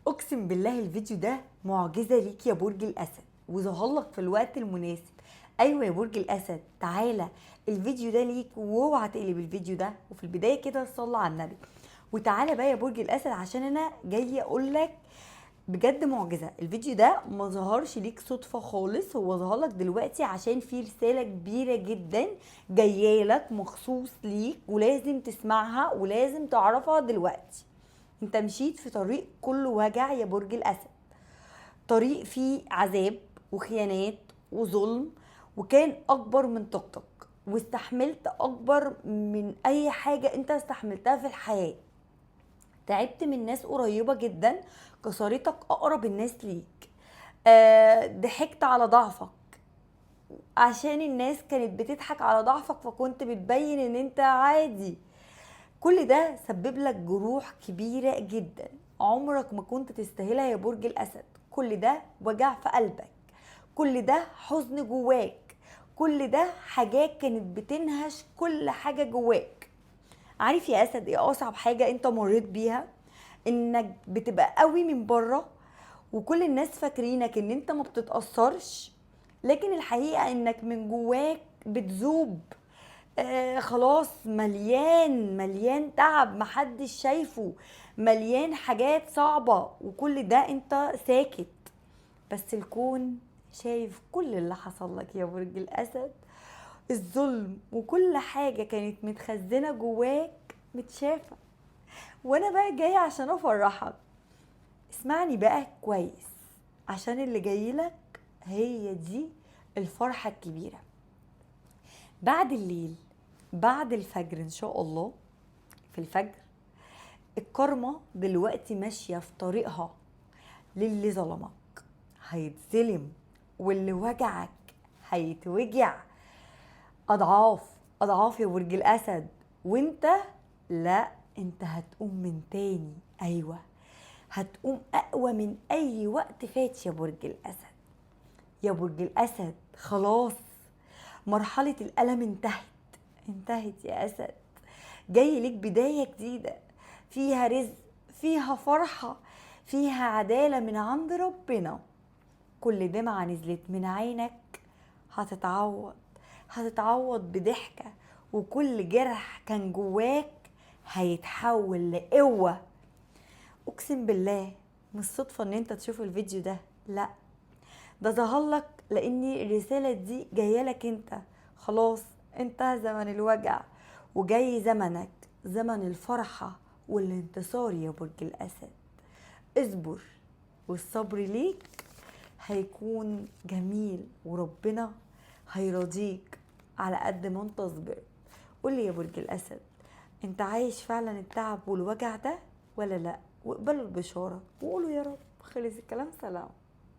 اقسم بالله الفيديو ده معجزة ليك يا برج الاسد، وظهر لك في الوقت المناسب. ايوه يا برج الاسد، تعالى الفيديو ده ليك، واوعى تقلب الفيديو ده. وفي البداية كده صلى على النبي. وتعالى بقى يا برج الاسد، عشان انا جاية اقول لك بجد معجزة. الفيديو ده ما ظهرش ليك صدفة خالص، هو ظهر لك دلوقتي عشان فيه رسالة كبيرة جدا جاية لك مخصوص ليك، ولازم تسمعها ولازم تعرفها دلوقتي. انت مشيت في طريق كله وجع يا برج الاسد، طريق فيه عذاب وخيانات وظلم، وكان اكبر من طاقتك، واستحملت اكبر من اي حاجة انت استحملتها في الحياة. تعبت من ناس قريبة جدا، كسرتك اقرب الناس ليك. ضحكت على ضعفك عشان الناس كانت بتضحك على ضعفك، فكنت بتبين ان انت عادي. كل ده سبب لك جروح كبيرة جدا عمرك ما كنت تستاهلها يا برج الأسد. كل ده وجع في قلبك، كل ده حزن جواك، كل ده حاجات كانت بتنهش كل حاجة جواك. عارف يا أسد ايه أصعب حاجة انت مريت بيها؟ انك بتبقى قوي من بره، وكل الناس فاكرينك ان انت ما بتتأثرش، لكن الحقيقة انك من جواك بتذوب. خلاص، مليان مليان تعب محدش شايفه، مليان حاجات صعبة، وكل ده انت ساكت. بس الكون شايف كل اللي حصل لك يا برج الأسد. الظلم وكل حاجة كانت متخزنة جواك متشافة، وانا بقى جاية عشان افرحك. اسمعني بقى كويس، عشان اللي جايلك هي دي الفرحة الكبيرة. بعد الليل، بعد الفجر ان شاء الله، في الفجر الكرمة دلوقتي ماشية في طريقها للي ظلمك هيتظلم، واللي وجعك هيتوجع اضعاف اضعاف يا برج الاسد. وانت، لا، انت هتقوم من تاني. ايوه، هتقوم اقوى من اي وقت فات يا برج الاسد. يا برج الاسد خلاص، مرحلة الألم انتهت. انتهت يا أسد. جاي ليك بداية جديدة، فيها رزق، فيها فرحة، فيها عدالة من عند ربنا. كل دمعة نزلت من عينك هتتعوض، هتتعوض بضحكة، وكل جرح كان جواك هيتحول لقوة. اقسم بالله مش صدفة ان انت تشوف الفيديو ده، لا، ده ظهرلك لان الرسالة دي جاية لك انت. خلاص، انتهى زمن الوجع، وجاي زمنك، زمن الفرحة والانتصار يا برج الاسد. اصبر، والصبر ليك هيكون جميل، وربنا هيرضيك على قد ما انت صبر. قولي يا برج الاسد، انت عايش فعلا التعب والوجع ده ولا لا؟ واقبلوا البشارة وقولوا يا رب. خلص الكلام، سلام.